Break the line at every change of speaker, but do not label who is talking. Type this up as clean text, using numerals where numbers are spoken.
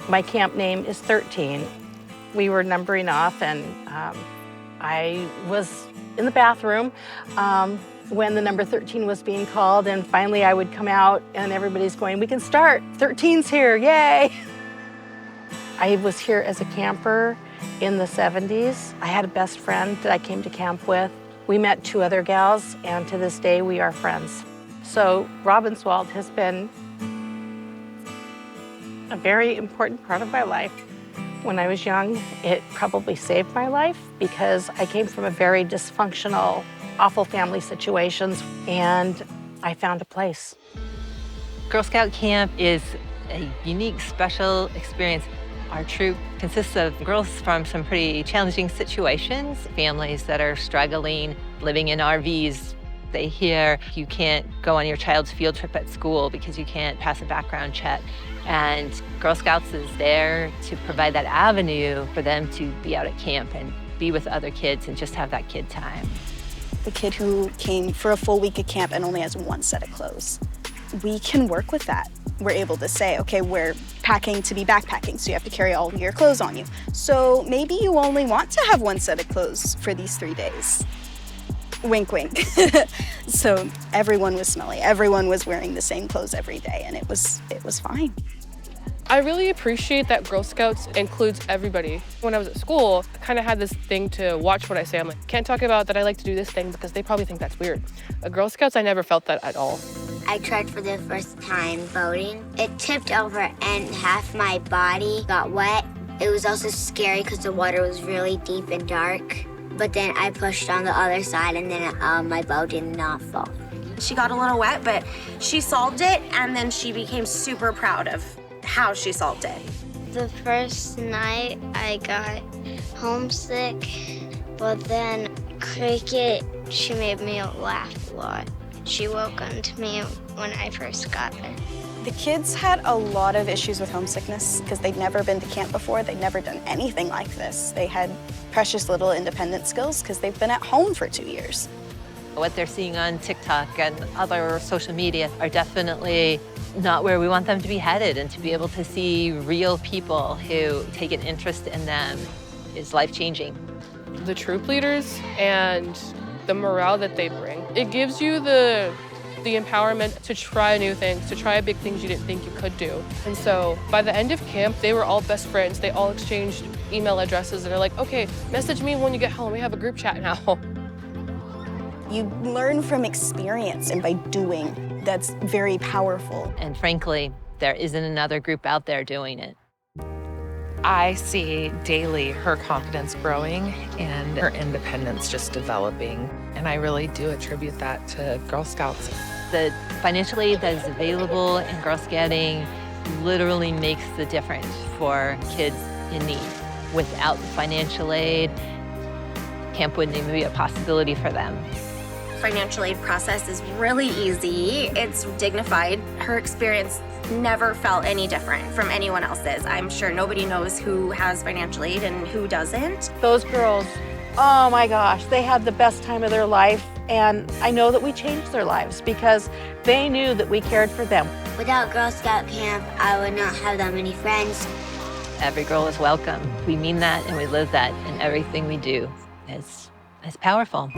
My camp name is 13. We were numbering off, and I was in the bathroom when the number 13 was being called, and finally I would come out and everybody's going, "We can start, 13's here, yay!" I was here as a camper in the 70s. I had a best friend that I came to camp with. We met 2 other gals, and to this day we are friends. So Robbinswald has been a very important part of my life. When I was young, it probably saved my life because I came from a very dysfunctional, awful family situations, and I found a place.
Girl Scout Camp is a unique, special experience. Our troop consists of girls from some pretty challenging situations, families that are struggling, living in RVs. They hear you can't go on your child's field trip at school because you can't pass a background check. And Girl Scouts is there to provide that avenue for them to be out at camp and be with other kids and just have that kid time.
The kid who came for a full week of camp and only has 1 set of clothes. We can work with that. We're able to say, okay, we're packing to be backpacking, so you have to carry all your clothes on you. So maybe you only want to have 1 set of clothes for these 3 days. Wink, wink. So everyone was smelly. Everyone was wearing the same clothes every day, and it was fine.
I really appreciate that Girl Scouts includes everybody. When I was at school, I kind of had this thing to watch what I say. I'm like, can't talk about that I like to do this thing because they probably think that's weird. At Girl Scouts, I never felt that at all.
I tried for the first time boating. It tipped over and half my body got wet. It was also scary because the water was really deep and dark. But then I pushed on the other side and then my boat did not fall.
She got a little wet, but she solved it, and then she became super proud of how she solved it.
The first night I got homesick, but then Cricket, she made me laugh a lot. She welcomed me when I first got there.
The kids had a lot of issues with homesickness because they'd never been to camp before. They'd never done anything like this. They had precious little independent skills because they've been at home for 2 years.
What they're seeing on TikTok and other social media are definitely not where we want them to be headed, and to be able to see real people who take an interest in them is life-changing.
The troop leaders and the morale that they bring, it gives you the empowerment to try new things, to try big things you didn't think you could do. And so by the end of camp, they were all best friends. They all exchanged email addresses and they're like, okay, message me when you get home. We have a group chat now.
You learn from experience, and by doing, that's very powerful.
And frankly, there isn't another group out there doing it.
I see daily her confidence growing and her independence just developing. And I really do attribute that to Girl Scouts.
The financial aid that is available in Girl Scouting literally makes the difference for kids in need. Without the financial aid, camp wouldn't even be a possibility for them.
Financial aid process is really easy. It's dignified. Her experience never felt any different from anyone else's. I'm sure nobody knows who has financial aid and who doesn't.
Those girls, oh my gosh, they had the best time of their life, and I know that we changed their lives because they knew that we cared for them.
Without Girl Scout camp, I would not have that many friends.
Every girl is welcome. We mean that and we live that in everything we do. It's powerful.